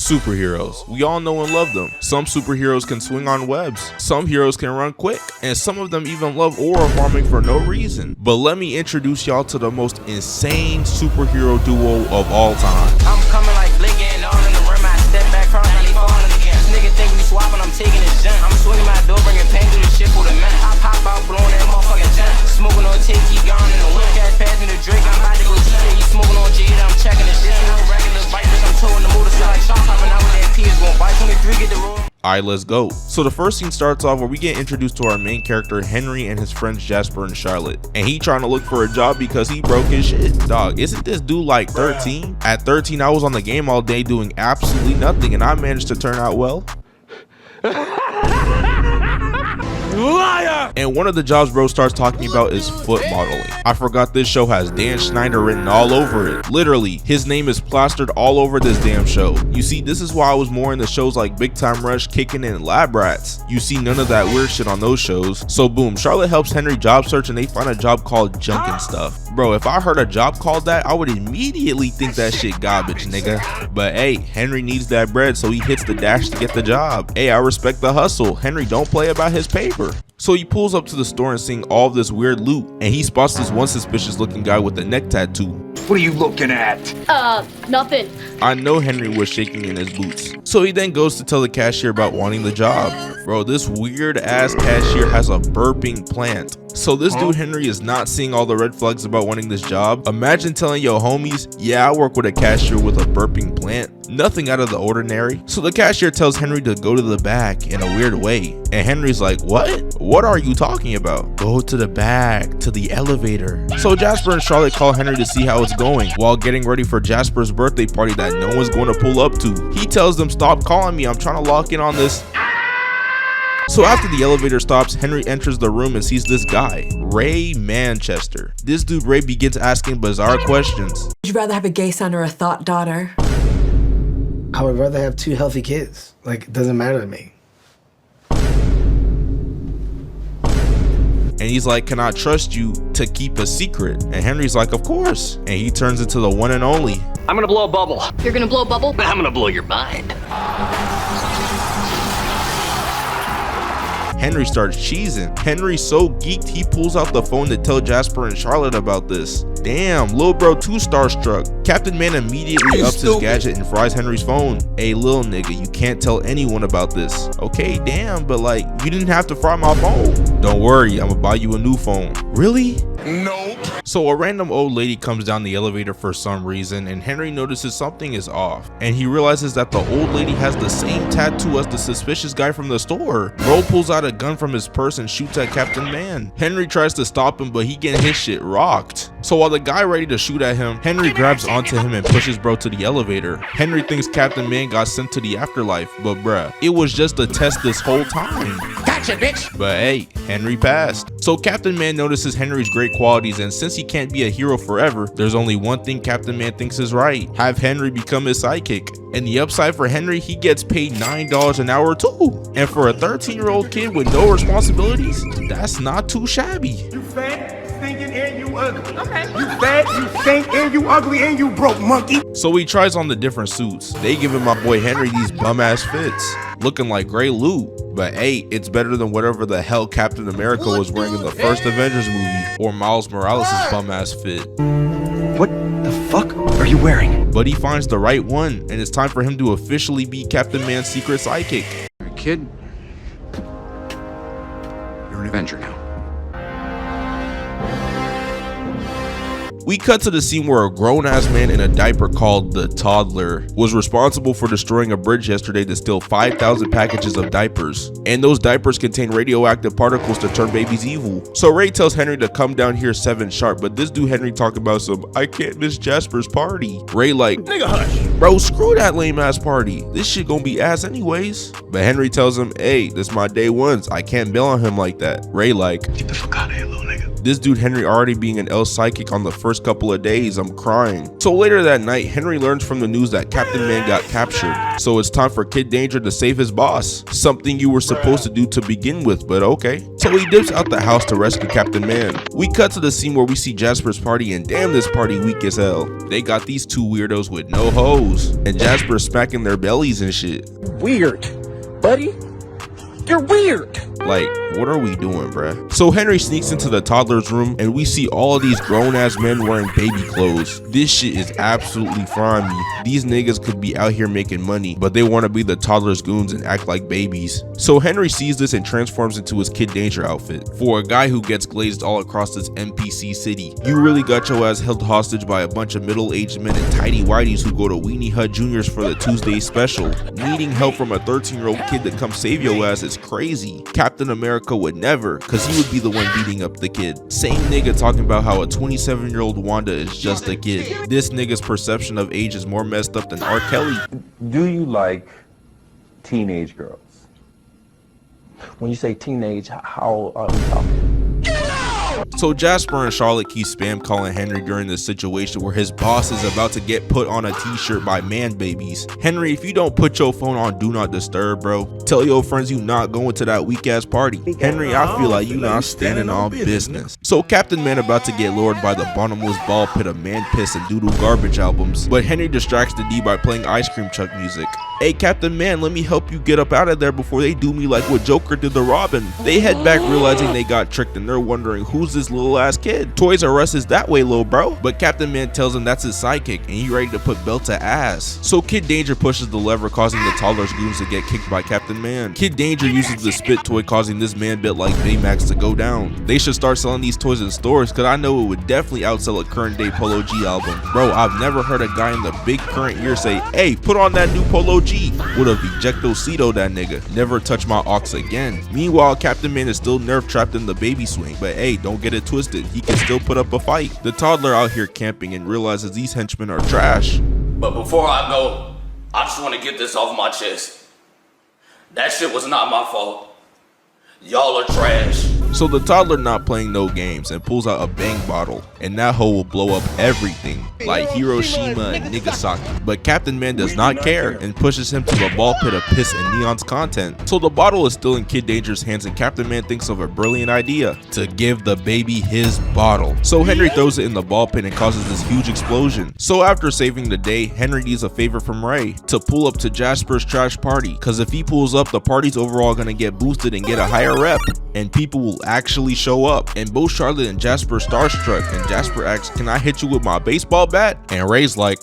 Superheroes. We all know and love them. Some superheroes can swing on webs. Some heroes can run quick. And some of them even love aura farming for no reason. But let me introduce y'all to the most insane superhero duo of all time. I'm coming like blinking all in the rim. I step back, cross, and they falling again. Nigga think we swapping, I'm taking his junk. I'm swinging my door, bringing pain through the shit for the man. I pop out, blowing that motherfucking junk. Smoking on tape, keep gone in the whip. Cash passing the Drake, I'm about to go cheat. You smoking on Jada, I'm checking the shit. I'm regular vipers, I'm towing the motor. Like shot popping out with that P is gon' bite. 23, get the roll. Alright, let's go. So the first scene starts off where we get introduced to our main character Henry and his friends Jasper and Charlotte, and he trying to look for a job because he broke his shit. Dog, isn't this dude like 13? At 13, I was on the game all day doing absolutely nothing, and I managed to turn out well. Liar! And one of the jobs bro starts talking about is foot modeling. I forgot this show has Dan Schneider written all over it. Literally, his name is plastered all over this damn show. You see, this is why I was more into shows like Big Time Rush, Kickin' and Lab Rats. You see none of that weird shit on those shows. So boom, Charlotte helps Henry job search and they find a job called Junk and Stuff. Bro, if I heard a job called that, I would immediately think that shit garbage, nigga. But hey, Henry needs that bread, so he hits the dash to get the job. Hey, I respect the hustle. Henry don't play about his paper. So he pulls up to the store and seeing all of this weird loot, and he spots this one suspicious looking guy with a neck tattoo. What are you looking at? Nothing. I know Henry was shaking in his boots. So he then goes to tell the cashier about wanting the job. Bro, this weird ass cashier has a burping plant. So this dude Henry is not seeing all the red flags about wanting this job. Imagine telling your homies, yeah, I work with a cashier with a burping plant. Nothing out of the ordinary. So the cashier tells Henry to go to the back in a weird way. And Henry's like, what? What are you talking about? Go to the back, to the elevator. So Jasper and Charlotte call Henry to see how it's going while getting ready for Jasper's birthday party that no one's going to pull up to. He tells them, stop calling me, I'm trying to lock in on this. So after the elevator stops, Henry enters the room and sees this guy, Ray Manchester. This dude Ray begins asking bizarre questions. Would you rather have a gay son or a thought daughter? I would rather have 2 healthy kids. Like, it doesn't matter to me. And he's like, can I trust you to keep a secret? And Henry's like, of course. And he turns into the one and only. I'm gonna blow a bubble. You're gonna blow a bubble? I'm gonna blow your mind. Henry starts cheesing. Henry's so geeked, he pulls out the phone to tell Jasper and Charlotte about this. Damn, lil bro too starstruck. Captain Man immediately ups his gadget and fries Henry's phone. Hey, lil nigga, you can't tell anyone about this. Okay, damn, but like, you didn't have to fry my phone. Don't worry, I'm gonna buy you a new phone. Really? Nope. So a random old lady comes down the elevator for some reason, and Henry notices something is off. And he realizes that the old lady has the same tattoo as the suspicious guy from the store. Bro pulls out a gun from his purse and shoots at Captain Man. Henry tries to stop him, but he getting his shit rocked. So while the guy ready to shoot at him, Henry grabs onto him and pushes bro to the elevator. Henry thinks Captain Man got sent to the afterlife, but bruh, it was just a test this whole time. Gotcha, bitch. But hey, Henry passed. So Captain Man notices Henry's great qualities, and since he can't be a hero forever, there's only one thing Captain Man thinks is right: have Henry become his sidekick. And the upside for Henry, he gets paid $9 an hour too. And for a 13-year-old kid with no responsibilities, that's not too shabby. You fat, stinking, and you ugly. Okay. You fat, you stink, and you ugly, and you broke, monkey. So he tries on the different suits. They giving my boy Henry these bum-ass fits, looking like great loot. But hey, it's better than whatever the hell Captain America was wearing in the first Avengers movie, or Miles Morales' bum-ass fit. What the fuck are you wearing? But he finds the right one, and it's time for him to officially be Captain Man's secret sidekick. Kid, you're an Avenger now. We cut to the scene where a grown-ass man in a diaper called the Toddler was responsible for destroying a bridge yesterday to steal 5,000 packages of diapers. And those diapers contain radioactive particles to turn babies evil. So Ray tells Henry to come down here 7 sharp, but this dude Henry talking about some, I can't miss Jasper's party. Ray like, nigga hush. Bro, screw that lame-ass party. This shit gonna be ass anyways. But Henry tells him, hey, this my day ones. I can't bail on him like that. Ray like, Get the fuck out of here, little nigga. This dude Henry already being an L sidekick on the first couple of days, I'm crying. So later that night, Henry learns from the news that Captain Man got captured. So it's time for Kid Danger to save his boss. Something you were supposed to do to begin with, but okay. So he dips out the house to rescue Captain Man. We cut to the scene where we see Jasper's party, and damn, this party weak as hell. They got these two weirdos with no hose, and Jasper smacking their bellies and shit. Weird, buddy. You're weird. Like, what are we doing, bruh? So Henry sneaks into the toddler's room, and we see all of these grown-ass men wearing baby clothes. This shit is absolutely frying me. These niggas could be out here making money, but they want to be the toddler's goons and act like babies. So Henry sees this and transforms into his Kid Danger outfit. For a guy who gets glazed all across this NPC city, you really got your ass held hostage by a bunch of middle-aged men and tidy whities who go to Weenie Hut Juniors for the Tuesday special. Needing help from a 13-year-old kid to come save your ass is crazy. Captain America would never, cause he would be the one beating up the kid. Same nigga talking about how a 27-year-old Wanda is just a kid. This nigga's perception of age is more messed up than R. Kelly. Do you like teenage girls? When you say teenage, how are we talking? So Jasper and Charlotte keep spam calling Henry during this situation where his boss is about to get put on a t-shirt by man babies. Henry, if you don't put your phone on do not disturb, bro, tell your friends you not going to that weak ass party. Henry, I feel like you not standing on business. So Captain Man about to get lured by the bottomless ball pit of man piss and doodle garbage albums, but Henry distracts the D by playing ice cream truck music. Hey Captain Man, let me help you get up out of there before they do me like what Joker did to Robin. They head back realizing they got tricked and they're wondering who's this little ass kid. Toys R Us is that way, little bro. But Captain Man tells him that's his sidekick and he ready to put belt to ass. So Kid Danger pushes the lever causing the toddler's goons to get kicked by Captain Man. Kid Danger uses the spit toy causing this man bit like Baymax to go down. They should start selling these toys in stores cause I know it would definitely outsell a current day Polo G album. Bro, I've never heard a guy in the big current year say, hey, put on that new Polo G. Would have ejecto-cedo that nigga. Never touch my aux again. Meanwhile, Captain Man is still nerve trapped in the baby swing, but hey, don't get it twisted. He can still put up a fight. The toddler out here camping and realizes these henchmen are trash. But before I go, I just want to get this off my chest. That shit was not my fault. Y'all are trash. So the toddler not playing no games and pulls out a bang bottle, and that hoe will blow up everything like Hiroshima and Nagasaki. But Captain Man does not care and pushes him to the ball pit of piss and Neon's content. So the bottle is still in Kid Danger's hands and Captain Man thinks of a brilliant idea to give the baby his bottle. So Henry throws it in the ball pit and causes this huge explosion. So after saving the day, Henry needs a favor from Ray to pull up to Jasper's trash party, cause if he pulls up, the party's overall gonna get boosted and get a higher rep, and people will actually show up. And both Charlotte and Jasper starstruck, and Jasper asks, can I hit you with my baseball bat? And Ray's like,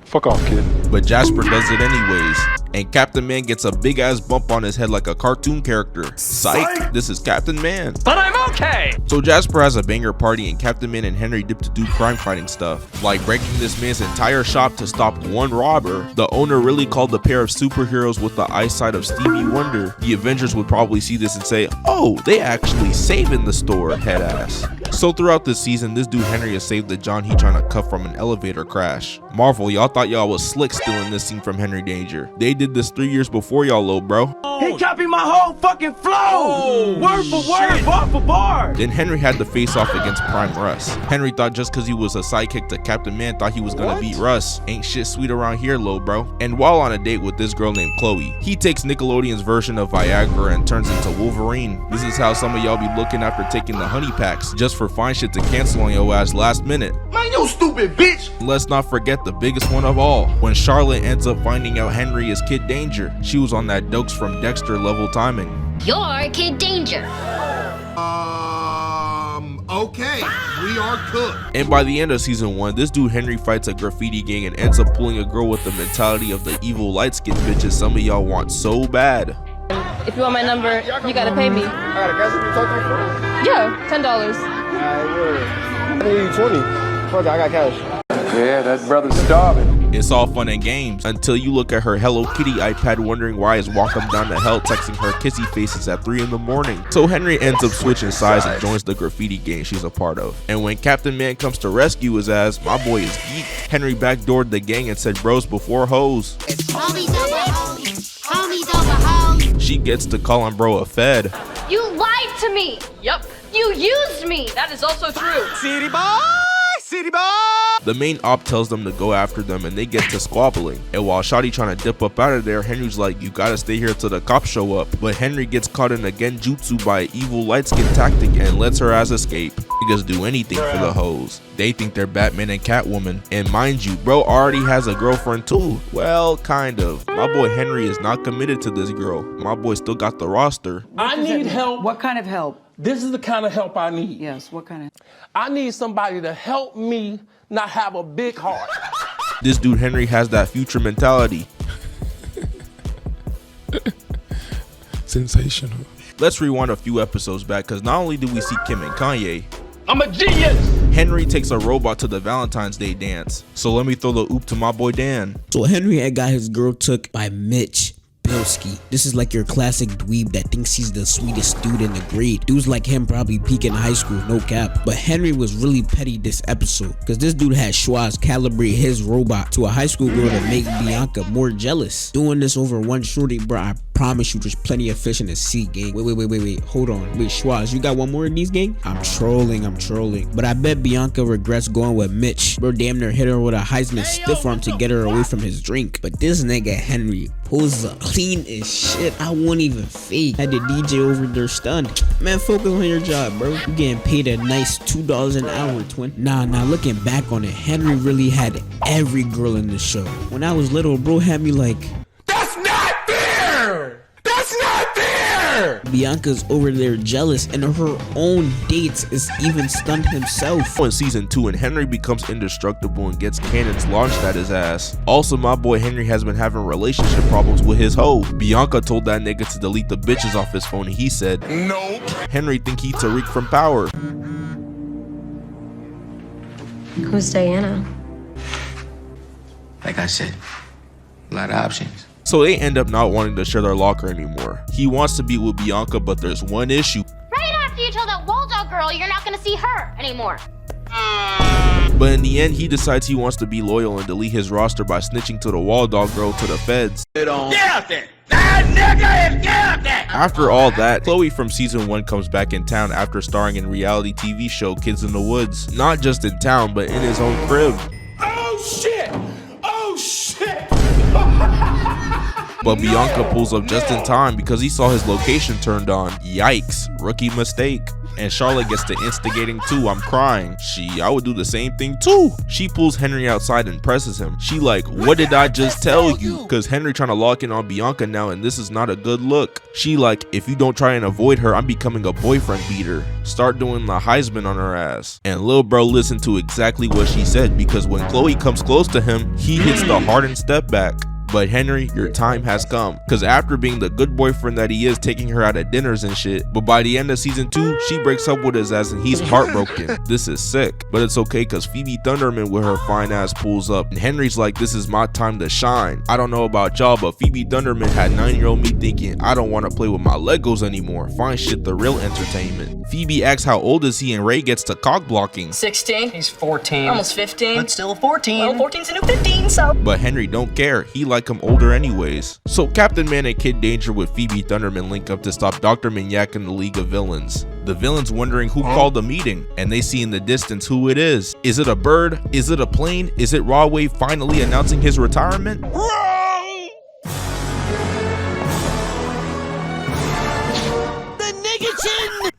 Fuck off, kid. but Jasper does it anyways, and Captain Man gets a big ass bump on his head like a cartoon character. Psych, this is Captain Man. But I'm okay. So Jasper has a banger party and Captain Man and Henry dip to do crime fighting stuff, like breaking this man's entire shop to stop one robber. The owner really called the pair of superheroes with the eyesight of Stevie Wonder. The Avengers would probably see this and say, oh, they actually saving the store, head ass. So throughout this season, this dude Henry has saved the John he trying to cuff from an elevator crash. Marvel, y'all thought y'all was slick stealing this scene from Henry Danger. They did this 3 years before y'all, little bro. He copied my whole fucking flow. Word for word, bar for bar. Then Henry had to face off against Prime Russ. Henry thought just cause he was a sidekick to Captain Man thought he was gonna beat Russ. Ain't shit sweet around here, little bro. And while on a date with this girl named Chloe, he takes Nickelodeon's version of Viagra and turns into Wolverine. This is how some of y'all be looking after taking the honey packs, just for fine shit to cancel on your ass last minute. Man, you stupid bitch. Let's not forget the biggest one of all. When Charlotte ends up finding out Henry is Kid Danger, she was on that Dokes from Dexter level timing. You're Kid Danger. Okay, we are cooked. And by the end of season 1, this dude Henry fights a graffiti gang and ends up pulling a girl with the mentality of the evil light-skinned bitches some of y'all want so bad. If you want my number, you gotta pay me. Alright, guys, you talk to me for? Yeah, $10. I need you 20. Fuck, I got cash. Yeah, that brother's starving. It's all fun and games until you look at her Hello Kitty iPad wondering why is Welcome Down to Hell texting her kissy faces at 3 in the morning. So Henry ends up switching sides and joins the graffiti gang she's a part of. And when Captain Man comes to rescue his ass, my boy is geeked. Henry backdoored the gang and said bros before hoes. Homies over hoes. Homies over hoes. She gets to calling bro a fed. You lied to me. Yup, You used me! That is also true. City boy! City boy! The main op tells them to go after them and they get to squabbling. And while Shotty trying to dip up out of there, Henry's like, you gotta stay here till the cops show up. But Henry gets caught in a genjutsu by an evil light skin tactic and lets her ass escape. Niggas do anything for the hoes. They think they're Batman and Catwoman. And mind you, bro already has a girlfriend too. Well, kind of. My boy Henry is not committed to this girl. My boy still got the roster. I need help. What kind of help? This is the kind of help I need. Yes, what kind of? I need somebody to help me not have a big heart. This dude Henry has that future mentality. Sensational. Let's rewind a few episodes back, because not only do we see Kim and Kanye, I'm a genius! Henry takes a robot to the Valentine's Day dance. So let me throw the oop to my boy Dan. So Henry had got his girl took by Mitch. This is like your classic dweeb that thinks he's the sweetest dude in the grade. Dudes like him probably peak in high school, no cap. But Henry was really petty this episode, because this dude had Schwarz calibrate his robot to a high school girl to make Bianca more jealous. Doing this over one shorty, bro, I promise you there's plenty of fish in the sea, gang. Wait, hold on. Wait, Schwarz, you got one more of these, gang? I'm trolling. But I bet Bianca regrets going with Mitch. Bro damn near hit her with a Heisman stiff arm to get her away from his drink. But this nigga Henry pulls up clean as shit. I won't even fake. Had the DJ over there stunned. Man, focus on your job, bro. You getting paid a nice $2 an hour, twin. Nah, looking back on it, Henry really had every girl in the show. When I was little, bro had me like, That's not fair! That's not fair! Bianca's over there jealous, and her own dates is even stunned himself. In season 2, and Henry becomes indestructible and gets cannons launched at his ass. Also, my boy Henry has been having relationship problems with his hoe. Bianca told that nigga to delete the bitches off his phone, and he said, Nope. Henry think he Tariq from Power. Who's Diana? Like I said, a lot of options. So they end up not wanting to share their locker anymore. He wants to be with Bianca, but there's one issue. Right after you tell that Waldo girl you're not gonna see her anymore. But in the end, he decides he wants to be loyal and delete his roster by snitching to the wall dog girl to the feds. After all that, Chloe from season 1 comes back in town after starring in reality TV show Kids in the Woods. Not just in town, but in his own crib. Oh shit! Oh shit! But Bianca pulls up just in time because he saw his location turned on. Yikes, rookie mistake. And Charlotte gets to instigating too. I'm crying. I would do the same thing too. She pulls Henry outside and presses him. She like, what did I just tell you? Cause Henry trying to lock in on Bianca now, and this is not a good look. She like, if you don't try and avoid her, I'm becoming a boyfriend beater. Start doing the Heisman on her ass. And lil bro listened to exactly what she said, because when Chloe comes close to him, he hits the hardened step back. But Henry, your time has come. Cause after being the good boyfriend that he is, taking her out at dinners and shit, but by the end of season 2, she breaks up with his ass and he's heartbroken. This is sick. But it's okay, cause Phoebe Thunderman with her fine ass pulls up, and Henry's like, this is my time to shine. I don't know about y'all, but Phoebe Thunderman had 9-year-old me thinking, I don't want to play with my Legos anymore. Find shit the real entertainment. Phoebe asks how old is he, and Ray gets to cock blocking. 16. He's 14. Almost 15. But still 14. Well, 14's a new 15, so. But Henry don't care. He like him older anyways. So Captain Man and Kid Danger with Phoebe Thunderman link up to stop Dr. Minyak and the League of Villains. The villains wondering who called the meeting, and they see in the distance who it is. Is it a bird? Is it a plane? Is it Raw Wave finally announcing his retirement?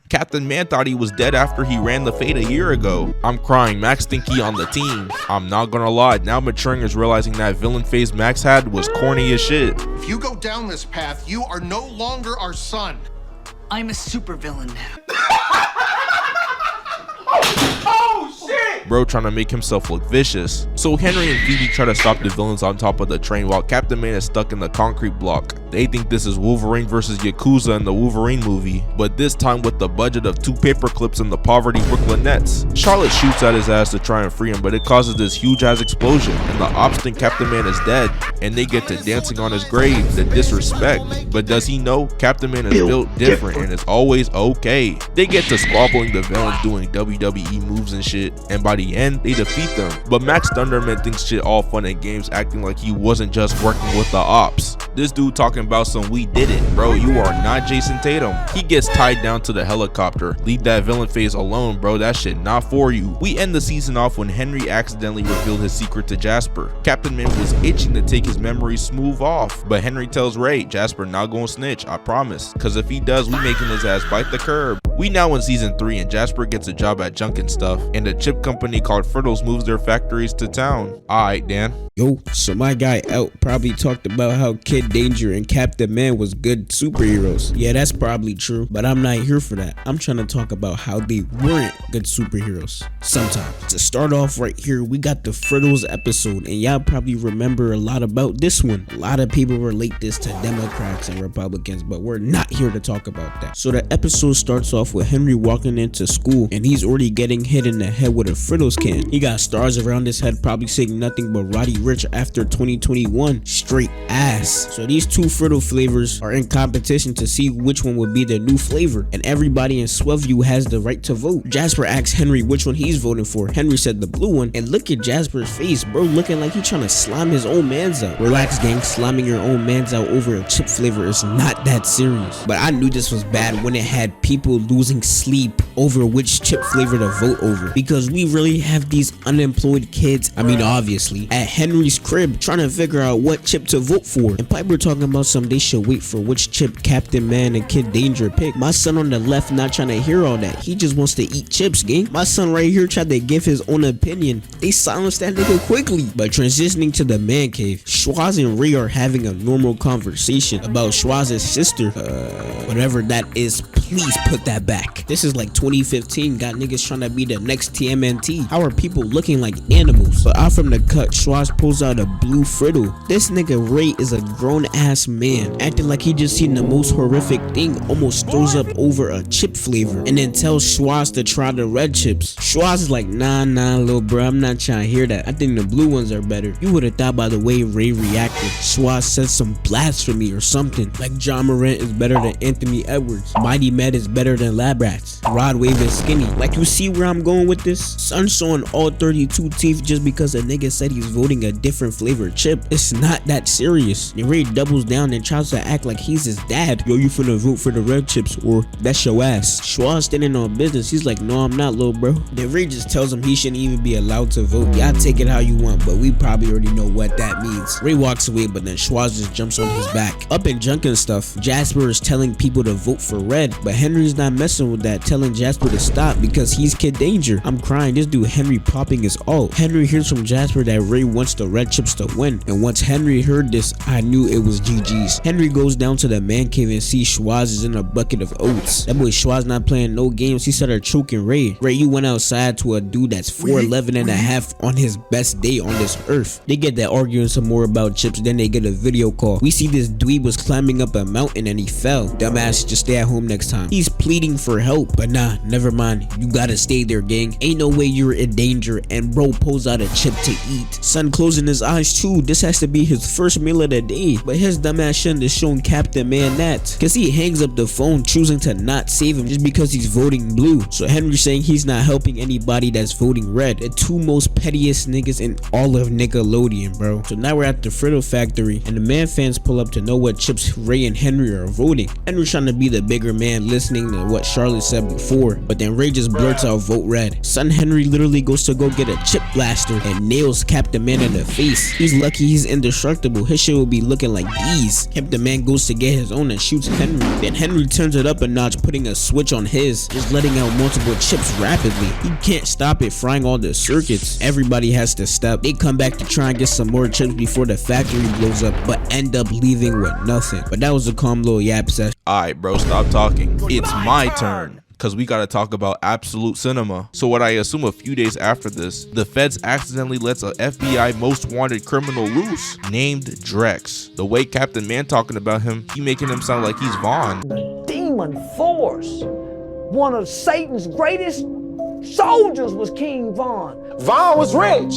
Captain Man thought he was dead after he ran the fade a year ago. I'm crying. Max think he on the team. I'm not gonna lie, now maturing is realizing that villain phase Max had was corny as shit. If you go down this path, you are no longer our son. I'm a supervillain now. Oh shit! Bro trying to make himself look vicious. So Henry and Phoebe try to stop the villains on top of the train while Captain Man is stuck in the concrete block. They think this is Wolverine versus Yakuza in the Wolverine movie, but this time with the budget of 2 paper clips and the poverty Brooklyn Nets. Charlotte shoots at his ass to try and free him, but it causes this huge ass explosion, and the ops think Captain Man is dead, and they get to dancing on his grave. The disrespect. But does he know? Captain Man is built different and it's always okay. They get to squabbling the villains doing WWE moves and shit, and by the end they defeat them. But Max Thunderman thinks shit all fun and games, acting like he wasn't just working with the ops. This dude talking talking about some we did it. Bro, you are not Jason Tatum. He gets tied down to the helicopter. Leave that villain phase alone, bro. That shit not for you. We end the season off when Henry accidentally revealed his secret to Jasper. Captain Man was itching to take his memories smooth off, but Henry tells Ray, Jasper not gonna snitch, I promise. Cause if he does, we making his ass bite the curb. We now in season 3 and Jasper gets a job at Junk and Stuff, and a chip company called Frittles moves their factories to town. Alright, Dan. Yo, so my guy out probably talked about how Kid Danger and Captain Man was good superheroes. Yeah, that's probably true, but I'm not here for that. I'm trying to talk about how they weren't good superheroes sometimes. To start off right here, we got the Frittles episode, and y'all probably remember a lot about this one. A lot of people relate this to Democrats and Republicans, but we're not here to talk about that. So the episode starts off with Henry walking into school, and he's already getting hit in the head with a Frittles can. He got stars around his head, probably saying nothing but Roddy Rich after 2021. Straight ass. So these two Frittles flavors are in competition to see which one would be the new flavor, and everybody in Swellview has the right to vote. Jasper asks Henry which one he's voting for. Henry said the blue one, and look at Jasper's face, bro, looking like he trying to slime his own mans out. Relax, gang, sliming your own mans out over a chip flavor is not that serious. But I knew this was bad when it had people losing sleep over which chip flavor to vote over, because we really have these unemployed kids, I mean obviously, at Henry's crib trying to figure out what chip to vote for. And Piper talking about some they should wait for which chip Captain Man and Kid Danger pick. My son on the left not trying to hear all that. He just wants to eat chips, gang. My son right here tried to give his own opinion. They silenced that nigga quickly. But transitioning to the man cave, Schwaz and Ray are having a normal conversation about Schwaz's sister. Whatever that is, please put that back. This is like 2015, got niggas trying to be the next TMNT. How are people looking like animals? But out from the cut, Schwaz pulls out a blue Frittle. This nigga Ray is a grown ass man, acting like he just seen the most horrific thing, almost throws up over a chip flavor, and then tells Schwaz to try the red chips. Schwaz is like, nah, little bro, I'm not trying to hear that. I think the blue ones are better. You would have thought by the way Ray reacted, Schwaz said some blasphemy or something, like John Morant is better than Anthony Edwards, Mighty Med is better than Lab Rats, Rod Wave is skinny. Like, you see where I'm going with this? Son showing all 32 teeth just because a nigga said he's voting a different flavored chip. It's not that serious. And Ray doubles down and tries to act like he's his dad. Yo, you finna vote for the red chips or that's your ass. Schwaz standing on business. He's like, no, I'm not, little bro. Then Ray just tells him he shouldn't even be allowed to vote. Y'all take it how you want, but we probably already know what that means. Ray walks away, but then Schwaz just jumps on his back. Up in Junk and Stuff, Jasper is telling people to vote for red, but Henry's not messing with that, telling Jasper to stop because he's Kid Danger. I'm crying. This dude Henry popping his alt. Henry hears from Jasper that Ray wants the red chips to win, and once Henry heard this, I knew it was GG's. Henry goes down to the man cave and sees Schwaz is in a bucket of oats. That boy Schwaz not playing no games. He started choking Ray. Ray, you went outside to a dude that's 4'11 and a half on his best day on this earth. They get that arguing some more about chips, then they get a video call. We see this dweeb was climbing up a mountain and he fell. Dumbass, just stay at home next time. He's pleading for help, but nah, never mind. You gotta stay there, gang. Ain't no way you're in danger, and bro pulls out a chip to eat. Son closing his eyes too. This has to be his first meal of the day, but his dumbass shouldn't have shown Captain Man that, cause he hangs up the phone choosing to not save him just because he's voting blue. So Henry saying he's not helping anybody that's voting red. The two most pettiest niggas in all of Nickelodeon, bro. So now we're at the Frittle factory, and the man fans pull up to know what chips Ray and Henry are voting. Henry's trying to be the bigger man, listening to what Charlotte said before, but then Ray just blurts out vote red. Son Henry literally goes to go get a chip blaster and nails Captain Man in the face. He's lucky he's indestructible. His shit will be looking like these. Captain Man goes to get his own and shoots Henry. Then Henry turns it up a notch, putting a switch on his, just letting out multiple chips rapidly. He can't stop it, frying all the circuits. Everybody has to step. They come back to try and get some more chips before the factory blows up, but end up leaving with nothing. But that was a calm little yap session. Alright, bro, stop talking. It's my turn, because we gotta talk about absolute cinema. So what I assume a few days after this, the feds accidentally lets a FBI most wanted criminal loose named Drex. The way Captain Man talking about him, he making him sound like he's Vaughn. The demon force. One of Satan's greatest soldiers was King Vaughn. Vaughn was rich.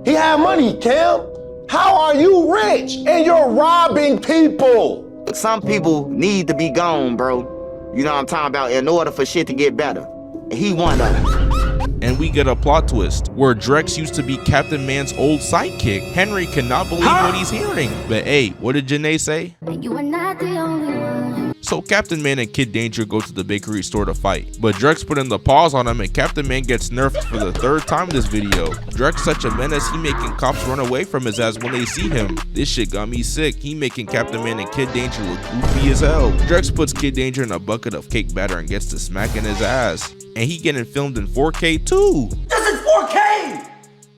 He had money, Cam. How are you rich and you're robbing people? Some people need to be gone, bro. You know what I'm talking about, in order for shit to get better. And he one of them. And we get a plot twist where Drex used to be Captain Man's old sidekick. Henry cannot believe what he's hearing. But hey, what did Janae say? You are not the only one. So Captain Man and Kid Danger go to the bakery store to fight, but Drex put in the pause on him and Captain Man gets nerfed for the 3rd time this video. Drex such a menace, he making cops run away from his ass when they see him. This shit got me sick. He making Captain Man and Kid Danger look goofy as hell. Drex puts Kid Danger in a bucket of cake batter and gets to smacking his ass. And he getting filmed in 4K too. This is 4K!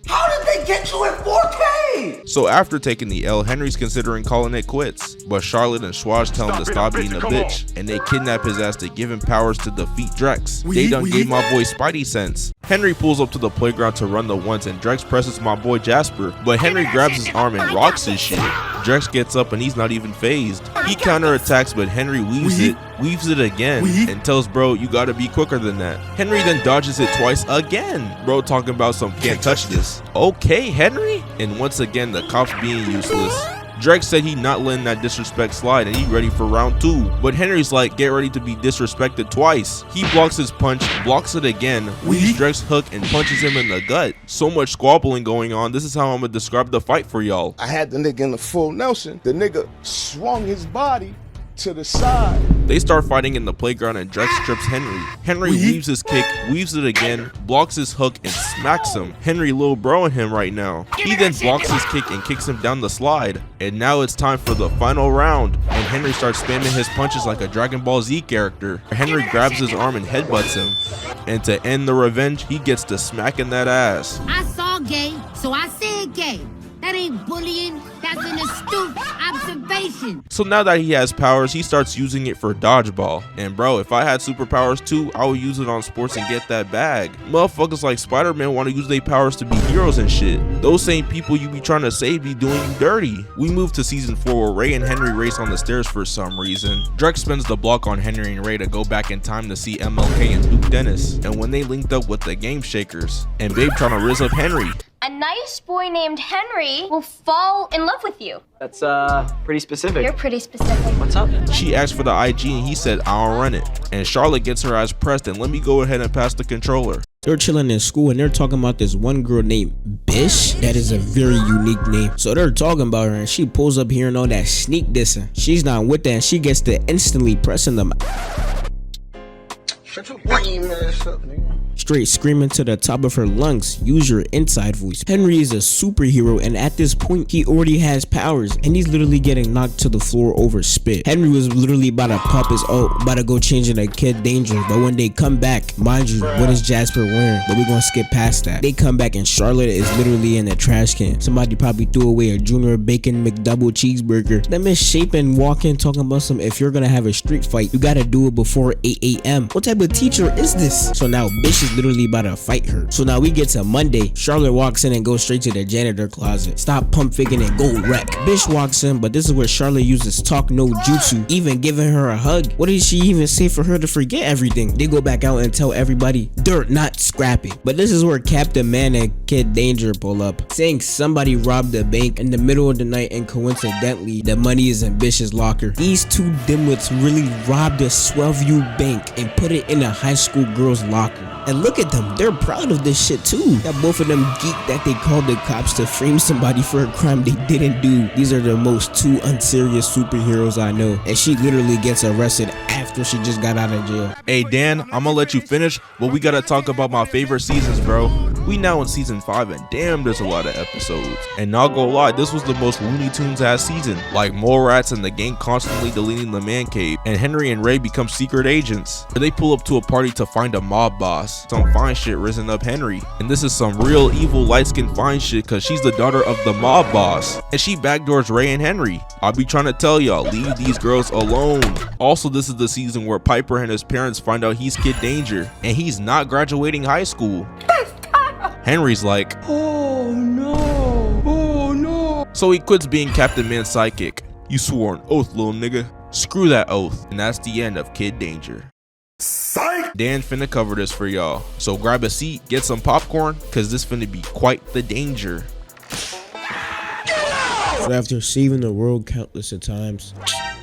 How did they get you in 4K? So after taking the L, Henry's considering calling it quits. But Charlotte and Schwaz tell him to stop being a bitch. And they kidnap his ass to give him powers to defeat Drex. They done gave my boy Spidey sense. Henry pulls up to the playground to run the once and Drex presses my boy Jasper. But Henry grabs his arm and rocks his shit. Drex gets up and he's not even phased. He counterattacks but Henry weaves it again and tells bro you gotta be quicker than that. Henry then dodges it twice again. Bro talking about some can't touch this. Okay Henry? And once again the cops being useless. Drex said he not letting that disrespect slide and he ready for round 2. But Henry's like, get ready to be disrespected twice. He blocks his punch, blocks it again, weaves Drex hook and punches him in the gut. So much squabbling going on. This is how I'm gonna describe the fight for y'all. I had the nigga in the full Nelson. The nigga swung his body to the side. They start fighting in the playground and Drex trips Henry. Henry weaves his kick, weaves it again, blocks his hook and smacks him. Henry little broing him right now. He then blocks his kick and kicks him down the slide. And now it's time for the final round. And Henry starts spamming his punches like a Dragon Ball Z character. Henry grabs his arm and headbutts him. And to end the revenge, he gets to smacking that ass. I saw gay, so I said gay. That ain't bullying, that's an astute observation. So now that he has powers, he starts using it for dodgeball. And bro, if I had superpowers too, I would use it on sports and get that bag. Motherfuckers like Spider-Man want to use their powers to be heroes and shit. Those same people you be trying to save be doing you dirty. We move to season 4 where Ray and Henry race on the stairs for some reason. Drex spends the block on Henry and Ray to go back in time to see MLK and Duke Dennis. And when they linked up with the Game Shakers, and Babe trying to rizz up Henry. A nice boy named Henry will fall in love with you. That's pretty specific. You're pretty specific. What's up? She asked for the IG and he said, I'll run it. And Charlotte gets her eyes pressed and let me go ahead and pass the controller. They're chilling in school and they're talking about this one girl named Bish. That is a very unique name. So they're talking about her and she pulls up hearing all that sneak dissing. She's not with that and she gets to instantly pressing them. Shut your lame ass up, nigga. Straight screaming to the top of her lungs, use your inside voice. Henry is a superhero and at this point he already has powers and he's literally getting knocked to the floor over spit. Henry was literally about to pop his about to go changing a Kid Danger, but when they come back, mind you, what is Jasper wearing? But we're gonna skip past that. They come back and Charlotte is literally in the trash can. Somebody probably threw away a Junior Bacon McDouble cheeseburger. That misshapen walk in talking about some, if you're gonna have a street fight, you gotta do it before 8 a.m. What type of teacher is this? So now Bish is literally about to fight her. So now we get to Monday. Charlotte walks in and goes straight to the janitor closet. Stop pump faking and go wreck. Bish walks in, but this is where Charlotte uses talk no jutsu, even giving her a hug. What did she even say for her to forget everything? They go back out and tell everybody they're not scrapping. But this is where Captain Man and Kid Danger pull up, saying somebody robbed the bank in the middle of the night and coincidentally the money is in Bish's locker. These two dimwits really robbed a Swellview bank and put it in a high school girl's locker. And look at them, they're proud of this shit too. That both of them geek that they called the cops to frame somebody for a crime they didn't do. These are the most two unserious superheroes I know. And she literally gets arrested after she just got out of jail. Hey Dan, I'm gonna let you finish, but we gotta talk about my favorite seasons, bro. We now in season 5 and damn, there's a lot of episodes. And not gonna lie, this was the most Looney Tunes ass season. Like mole rats and the gang constantly deleting the man cave, and Henry and Ray become secret agents. They pull up to a party to find a mob boss. Some fine shit risen up Henry. And this is some real evil light-skinned fine shit cause she's the daughter of the mob boss. And she backdoors Ray and Henry. I'll be trying to tell y'all, leave these girls alone. Also, this is the season where Piper and his parents find out he's Kid Danger and he's not graduating high school. Henry's like, oh no, oh no. So he quits being Captain Man's sidekick. You swore an oath, little nigga. Screw that oath. And that's the end of Kid Danger. Psych! Dan finna cover this for y'all. So grab a seat, get some popcorn, cause this finna be quite the danger. So after saving the world countless of times,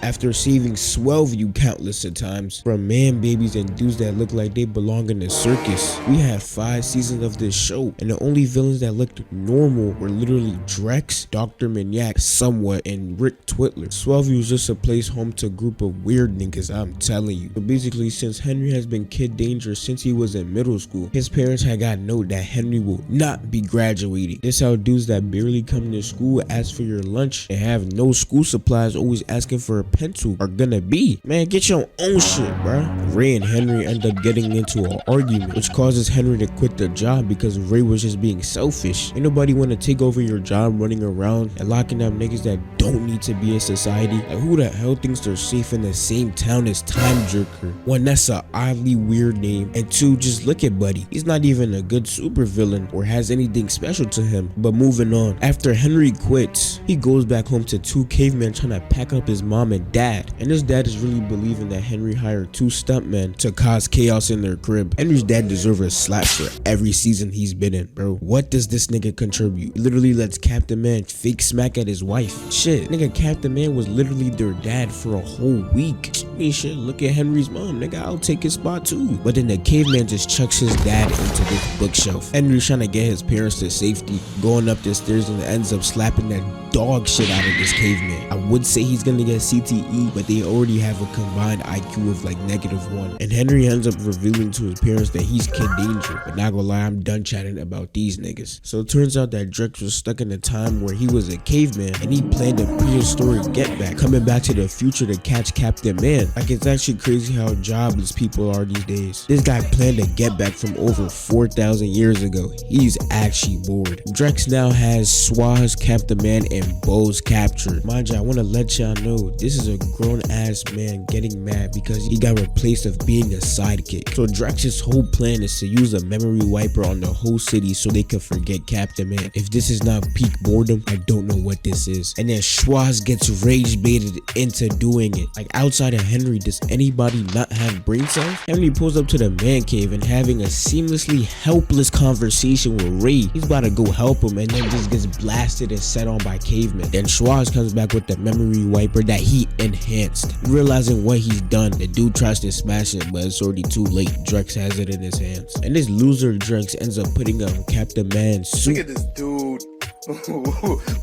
after saving Swellview countless of times from man babies and dudes that look like they belong in a circus, we had 5 seasons of this show, and the only villains that looked normal were literally Drex, Dr. Maniac, somewhat, and Rick Twitler. Swellview was just a place home to a group of weird niggas, I'm telling you. But basically, since Henry has been kid danger since he was in middle school, his parents had got note that Henry will not be graduating. This how dudes that barely come to school, ask for your lunch, and have no school supplies, always asking for a pencil, are gonna be. Man, get your own shit, bruh. Ray and Henry end up getting into an argument, which causes Henry to quit the job because Ray was just being selfish. Ain't nobody want to take over your job running around and locking up niggas that don't need to be in society. Like, who the hell thinks they're safe in the same town as Time Jerker? 1, that's a oddly weird name, and 2, just look at Buddy. He's not even a good supervillain or has anything special to him. But moving on, after Henry quits, he goes back home to 2 cavemen trying to pack up his mom and dad, and his dad is really believing that Henry hired 2 stuntmen to cause chaos in their crib. Henry's dad deserves a slap for every season he's been in, bro. What does this nigga contribute? He literally lets Captain Man fake smack at his wife. Shit, nigga, Captain Man was literally their dad for a whole week. I mean, shit, look at Henry's mom, nigga, I'll take his spot too. But then the caveman just chucks his dad into this bookshelf. Henry's trying to get his parents to safety, going up the stairs, and ends up slapping that dog shit out of this caveman. I would say he's gonna get CTE, but they already have a combined IQ of like -1. And Henry ends up revealing to his parents that he's kid danger. But not gonna lie, I'm done chatting about these niggas. So it turns out that Drex was stuck in a time where he was a caveman and he planned a prehistoric get back, coming back to the future to catch Captain Man. Like, it's actually crazy how jobless people are these days. This guy planned a get back from over 4,000 years ago. He's actually bored. Drex now has Swaz, Captain Man, and Bo's captured. Mind you, I want to let y'all know this is a grown ass man getting mad because he got replaced of being a sidekick. So Drex's whole plan is to use a memory wiper on the whole city so they can forget Captain Man. If this is not peak boredom, I don't know what this is. And then Schwaz gets rage baited into doing it. Like, outside of Henry, does anybody not have brain cells? Henry pulls up to the man cave and having a seamlessly helpless conversation with Ray. He's about to go help him and then just gets blasted and set on by cavemen. Then Schwaz comes back with the memory wiper that he enhanced. Realizing what he's done, the dude tries to smash it, but it's already too late. Drex has it in his hands. And this loser Drex ends up putting on Captain Man's suit. Look at this dude.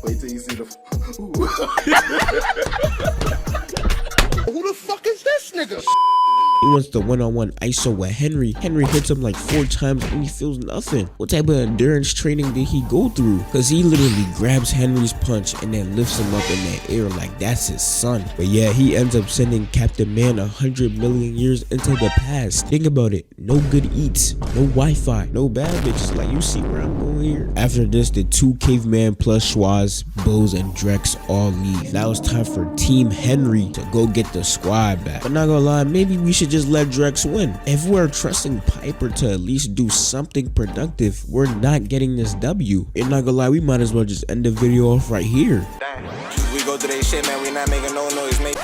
Wait till you see the. Who the fuck is this nigga? He wants the one-on-one ISO with Henry. Henry hits him like 4 times and he feels nothing. What type of endurance training did he go through? Cause he literally grabs Henry's punch and then lifts him up in the air like that's his son. But yeah, he ends up sending Captain Man 100 million years into the past. Think about it. No good eats, no Wi-Fi, no bad bitches. Like, you see where I'm going here. After this, the 2 cavemen plus Schwaz, Bose, and Drex all leave. Now it's time for Team Henry to go get the squad back. But not gonna lie, maybe we should just let Drex win. If we're trusting Piper to at least do something productive, we're not getting this W. And not gonna lie, we might as well just end the video off right here. We go through that shit, man. We not making no noise, mate.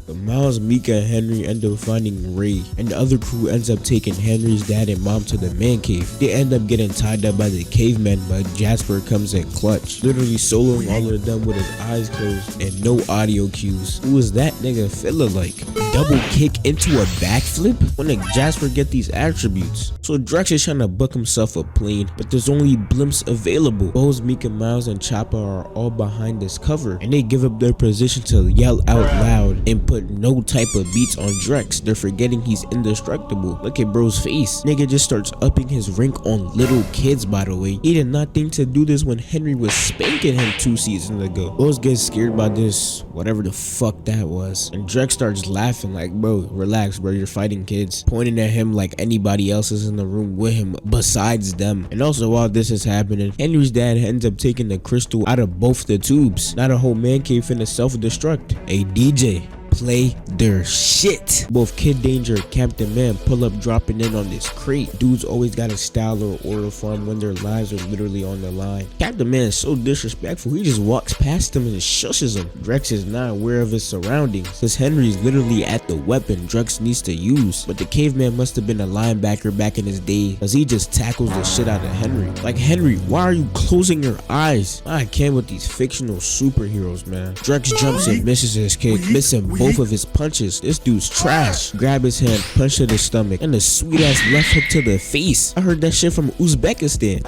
But Miles, Mika, and Henry end up finding Ray, and the other crew ends up taking Henry's dad and mom to the man cave. They end up getting tied up by the cavemen, but Jasper comes in clutch, literally soloing all of them with his eyes closed and no audio cues. Who is that nigga feeling like? Double kick into a backflip? When did Jasper get these attributes? So Drex is trying to book himself a plane, but there's only blimps available. Bose, Mika, Miles, and Chopper are all behind this cover, and they give up their position to yell out loud and put no type of beats on Drex. They're forgetting he's indestructible. Look at bro's face. Nigga just starts upping his rank on little kids, by the way. He did not think to do this when Henry was spanking him 2 seasons ago. Bose gets scared by this, whatever the fuck that was. And Drex starts laughing like, bro, relax, bro, you're fighting kids. Pointing at him like anybody else is in the room with him besides them. And also while this is happening, Henry's dad ends up taking the crystal out of both the tubes. Now the whole man cave finna self-destruct. Hey DJ, play their shit. Both Kid Danger and Captain Man pull up dropping in on this crate. Dudes always got a style or order farm when their lives are literally on the line. Captain Man is so disrespectful, he just walks past him and shushes him. Drex is not aware of his surroundings, because Henry's literally at the weapon Drex needs to use. But the caveman must have been a linebacker back in his day, because he just tackles the shit out of Henry. Like, Henry, why are you closing your eyes? I can't with these fictional superheroes, man. Drex jumps and misses his kick, missing both of his punches. This dude's trash. Grab his hand, punch to the stomach, and a sweet ass left hook to the face. I heard that shit from Uzbekistan.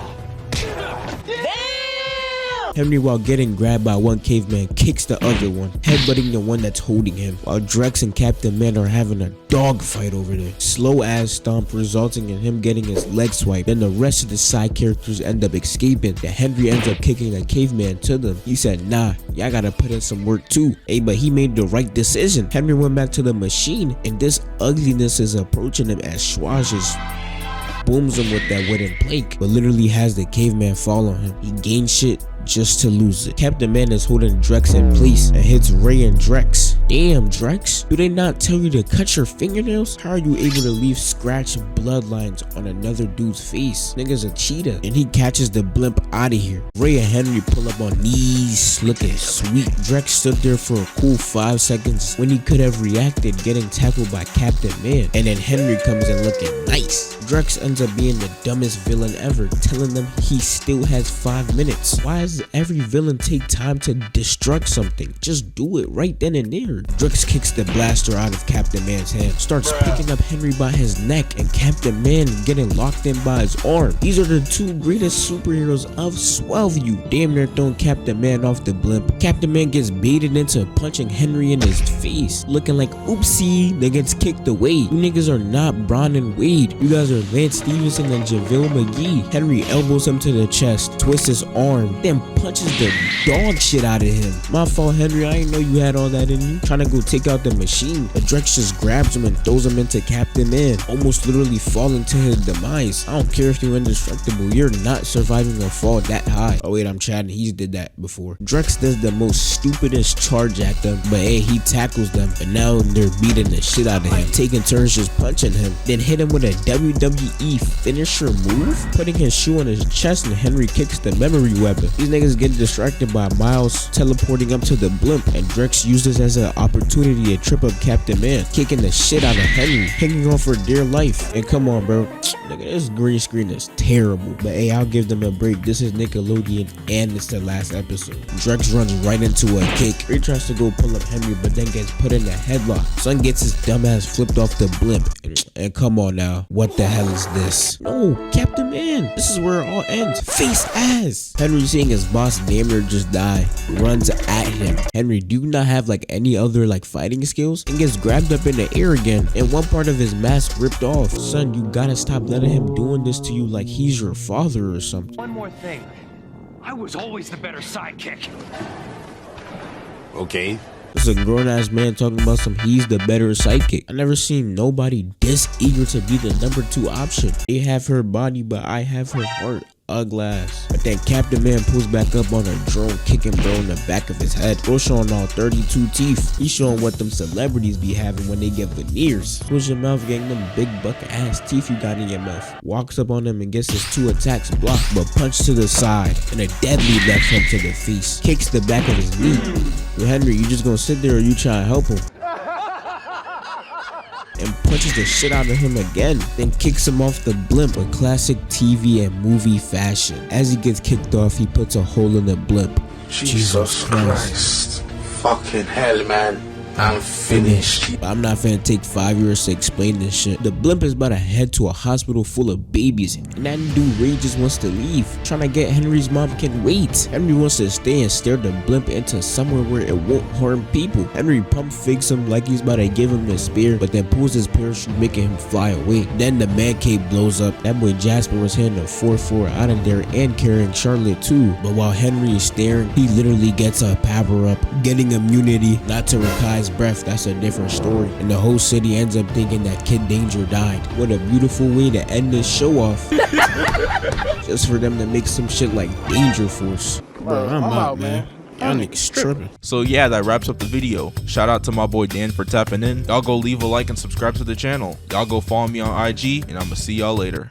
Henry, while getting grabbed by one caveman, kicks the other one, headbutting the one that's holding him, while Drex and Captain Man are having a dog fight over there. Slow ass stomp resulting in him getting his leg swiped. Then the rest of the side characters end up escaping. Then Henry ends up kicking a caveman to them. He said, nah, y'all gotta put in some work too. Hey, but he made the right decision. Henry went back to the machine, and this ugliness is approaching him as Schwaz just booms him with that wooden plank, but literally has the caveman fall on him. He gains shit just to lose it. Captain Man is holding Drex in place and hits Ray and Drex. Damn, Drex, do they not tell you to cut your fingernails? How are you able to leave scratch bloodlines on another dude's face? Nigga's a cheetah. And he catches the blimp out of here. Ray and Henry pull up on knees looking sweet. Drex stood there for a cool 5 seconds when he could have reacted getting tackled by Captain Man. And then Henry comes in looking nice. Drex ends up being the dumbest villain ever, telling them he still has 5 minutes. Why does every villain take time to destruct something? Just do it right then and there. Drex kicks the blaster out of Captain Man's hand, starts picking up Henry by his neck, and Captain Man getting locked in by his arm. These are the two greatest superheroes of Swellview. Damn near throwing Captain Man off the blimp. Captain Man gets baited into punching Henry in his face, looking like oopsie, then gets kicked away. You niggas are not Bron and Wade. You guys are Lance Stevenson and JaVale McGee. Henry elbows him to the chest, twists his arm, then punches the dog shit out of him. My fault, Henry, I didn't know you had all that in you. Trying to go take out the machine, but Drex just grabs him and throws him into Captain Man, almost literally falling to his demise. I don't care if you're indestructible, you're not surviving a fall that high. Oh wait, I'm chatting, he's did that before. Drex does the most stupidest charge at them, but hey, he tackles them, and now they're beating the shit out of him, taking turns just punching him, then hit him with a WWE finisher move, putting his shoe on his chest, and Henry kicks the memory weapon. These niggas get distracted by Miles teleporting up to the blimp, and Drex uses as an opportunity to trip up Captain Man, kicking the shit out of Henry, hanging on for dear life. And come on, bro, nigga, this green screen is terrible, but hey, I'll give them a break. This is Nickelodeon and it's the last episode. Drex runs right into a kick. He tries to go pull up Henry, but then gets put in a headlock. Son gets his dumbass flipped off the blimp, and come on now, what the hell is this? No, Captain Man, this is where it all ends. Face ass. Henry, seeing his boss damn near just die, runs at him. Henry, do you not have like any other like fighting skills? And gets grabbed up in the air again, and one part of his mask ripped off. Son, you gotta stop letting him doing this to you like he's your father or something. One more thing, I was always the better sidekick. Okay. This is a grown-ass man talking about some he's the better sidekick. I never seen nobody this eager to be the number 2 option. They have her body, but I have her heart. Uglass. But then Captain Man pulls back up on a drone, kicking bro in the back of his head. Bro showing all 32 teeth. He's showing what them celebrities be having when they get veneers. Close your mouth, getting them big bucket ass teeth you got in your mouth. Walks up on him and gets his 2 attacks blocked, but punch to the side and a deadly left hook to the face. Kicks the back of his knee. Well, Henry, you just gonna sit there or you try to help him? And punches the shit out of him again, then kicks him off the blimp with classic TV and movie fashion. As he gets kicked off, he puts a hole in the blimp. Jesus Christ. Fucking hell, man. I'm finished. I'm not finna take 5 years to explain this shit. The blimp is about to head to a hospital full of babies, and that dude Ray just wants to leave, trying to get Henry's mom can wait. Henry wants to stay and steer the blimp into somewhere where it won't harm people. Henry pump fakes him like he's about to give him the spear, but then pulls his parachute, making him fly away. Then the man cave blows up. That boy Jasper was hitting the 4-4 out of there and carrying Charlotte too. But while Henry is staring, he literally gets a power up, getting immunity, not to Rakai's breath. That's a different story, and the whole city ends up thinking that Kid Danger died. What a beautiful way to end this show off. Just for them to make some shit like Danger Force. Bro, I'm out, man. Y'all niggas tripping. So yeah, that wraps up the video. Shout out to my boy Dan for tapping in. Y'all go leave a like and subscribe to the channel. Y'all go follow me on IG, and I'ma see y'all later.